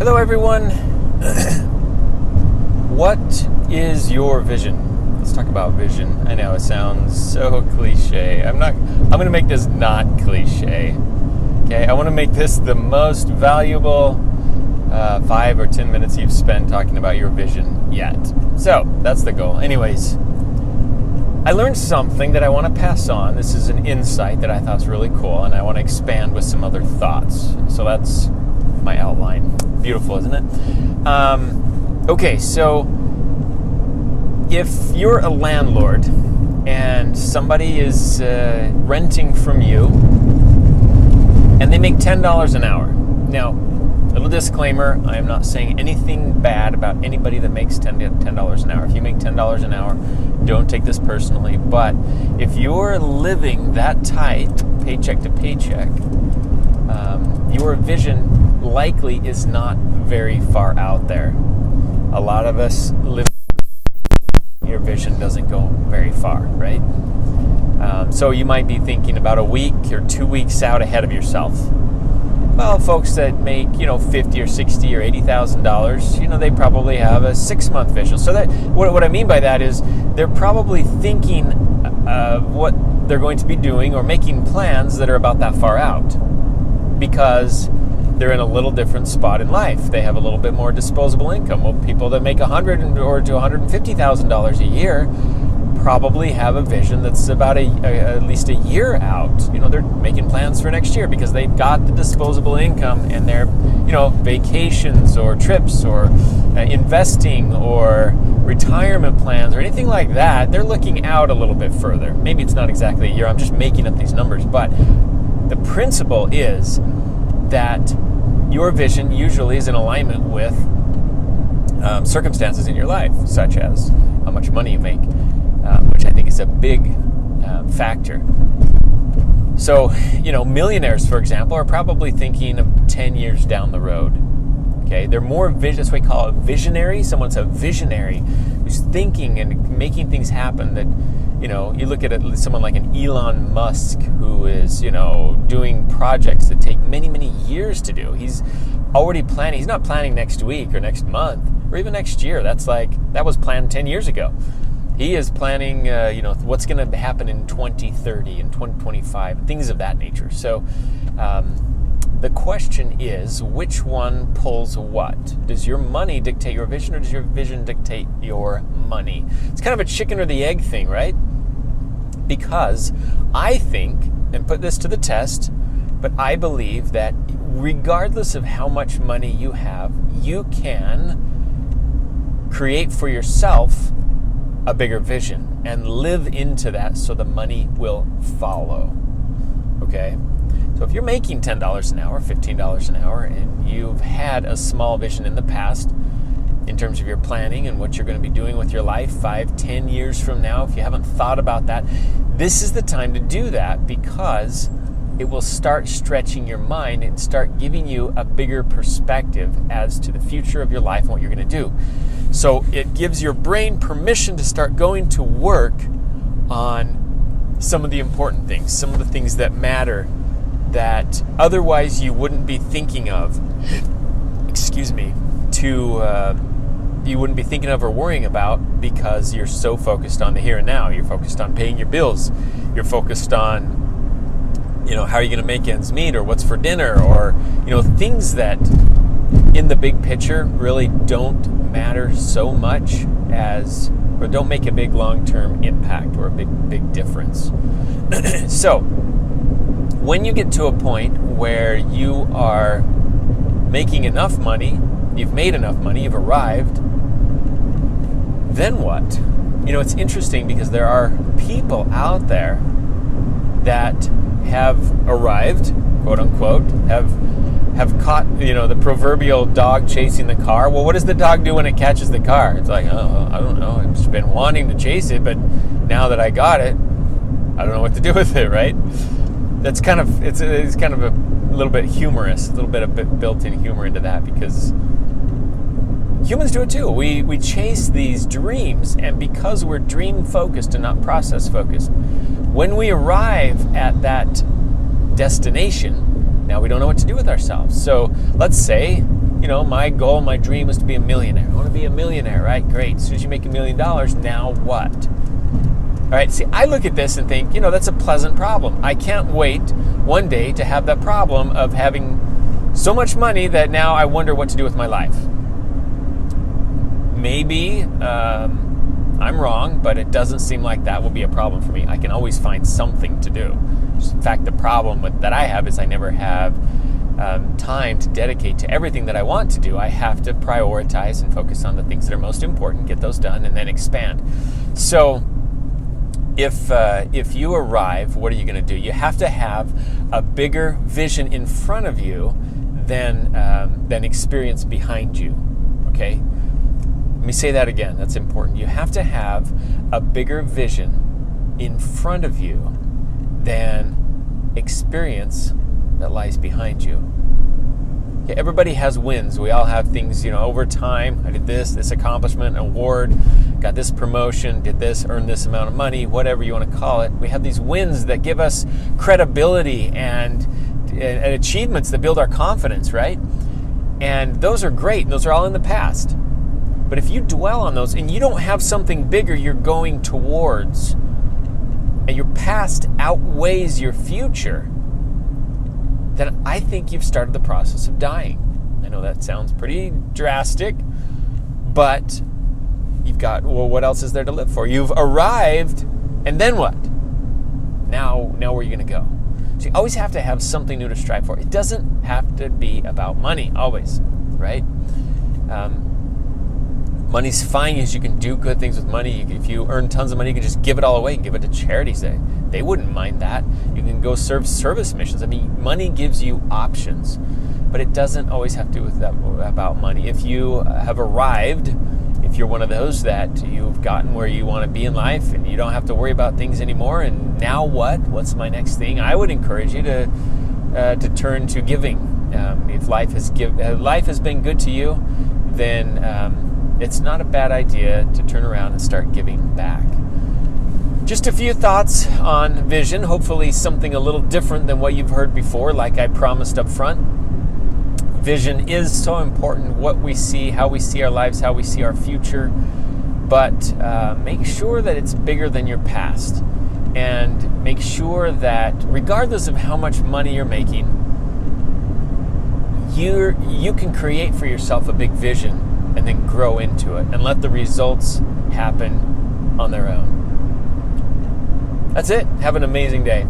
Hello everyone. What is your vision? Let's talk about vision. I know it sounds so cliche. I'm going to make this not cliche. Okay, I want to make this the most valuable 5 or 10 minutes you've spent talking about your vision yet. So, that's the goal. Anyways, I learned something that I want to pass on. This is an insight that I thought was really cool, and I want to expand with some other thoughts. So that's my outline. Beautiful, isn't it? Okay, so if you're a landlord and somebody is renting from you and they make $10 an hour. Now, little disclaimer, I am not saying anything bad about anybody that makes $10 an hour. If you make $10 an hour, don't take this personally. But if you're living that tight, paycheck to paycheck, your vision likely is not very far out there. A lot of us live, your vision doesn't go very far, right? So you might be thinking about a week or 2 weeks out ahead of yourself. Well, folks that make, $50 or $60 or $80,000, they probably have a 6-month vision. So that what I mean by that is they're probably thinking of what they're going to be doing or making plans that are about that far out because they're in a little different spot in life. They have a little bit more disposable income. Well, people that make $100,000 or to $150,000 a year probably have a vision that's about at least a year out. They're making plans for next year because they've got the disposable income and their, vacations or trips or investing or retirement plans or anything like that. They're looking out a little bit further. Maybe it's not exactly a year. I'm just making up these numbers, but the principle is that your vision usually is in alignment with circumstances in your life, such as how much money you make, which I think is a big factor. So, millionaires, for example, are probably thinking of 10 years down the road. Okay, they're more that's what we call a visionary. Someone's a visionary who's thinking and making things happen that, you look at someone like an Elon Musk who is, doing projects that take many, many years to do. He's already planning. He's not planning next week or next month or even next year. That was planned 10 years ago. He is planning, what's going to happen in 2030 and 2025, things of that nature. So the question is, which one pulls what? Does your money dictate your vision, or does your vision dictate your money? It's kind of a chicken or the egg thing, right? Because I think, and put this to the test, but I believe that regardless of how much money you have, you can create for yourself a bigger vision and live into that so the money will follow. Okay? So if you're making $10 an hour, $15 an hour, and you've had a small vision in the past in terms of your planning and what you're going to be doing with your life 5, 10 years from now, if you haven't thought about that, this is the time to do that because it will start stretching your mind and start giving you a bigger perspective as to the future of your life and what you're going to do. So it gives your brain permission to start going to work on some of the important things, some of the things that matter that otherwise you wouldn't be thinking of, you wouldn't be thinking of or worrying about because you're so focused on the here and now. You're focused on paying your bills. You're focused on how are you going to make ends meet, or what's for dinner, or, things that in the big picture really don't matter so much or don't make a big long-term impact or a big difference. So, when you get to a point where you are making enough money, you've made enough money, you've arrived, then what? It's interesting because there are people out there that have arrived, quote unquote, have caught, the proverbial dog chasing the car. Well, what does the dog do when it catches the car? It's like, oh, I don't know. I've just been wanting to chase it, but now that I got it, I don't know what to do with it, right? That's kind of, it's kind of a little bit humorous, a little bit of built-in humor into that because humans do it too. We chase these dreams, and because we're dream-focused and not process-focused, when we arrive at that destination, now we don't know what to do with ourselves. So let's say my goal, my dream was to be a millionaire. I want to be a millionaire, right? Great. As soon as you make $1 million, now what? All right, see, I look at this and think, that's a pleasant problem. I can't wait one day to have that problem of having so much money that now I wonder what to do with my life. Maybe I'm wrong, but it doesn't seem like that will be a problem for me. I can always find something to do. In fact, the problem that I have is I never have time to dedicate to everything that I want to do. I have to prioritize and focus on the things that are most important, get those done, and then expand. So if you arrive, what are you going to do? You have to have a bigger vision in front of you than experience behind you. Okay? Let me say that again. That's important. You have to have a bigger vision in front of you than experience that lies behind you. Okay, everybody has wins. We all have things, over time. I did this accomplishment, award, got this promotion, did this, earned this amount of money, whatever you want to call it. We have these wins that give us credibility and achievements that build our confidence, right? And those are great, and those are all in the past. But if you dwell on those and you don't have something bigger you're going towards, and your past outweighs your future, then I think you've started the process of dying. I know that sounds pretty drastic, but you've got, what else is there to live for? You've arrived, and then what? Now where are you going to go? So you always have to have something new to strive for. It doesn't have to be about money, always, right? Money's fine, as you can do good things with money. If you earn tons of money, you can just give it all away and give it to charities. They wouldn't mind that. You can go serve service missions. I mean, money gives you options, but it doesn't always have to do with that, about money. If you have arrived, if you're one of those that you've gotten where you want to be in life and you don't have to worry about things anymore, and now what? What's my next thing? I would encourage you to turn to giving. If life has been good to you, then it's not a bad idea to turn around and start giving back. Just a few thoughts on vision, hopefully something a little different than what you've heard before, like I promised up front. Vision is so important, what we see, how we see our lives, how we see our future, but make sure that it's bigger than your past, and make sure that regardless of how much money you're making, you can create for yourself a big vision and then grow into it and let the results happen on their own. That's it. Have an amazing day.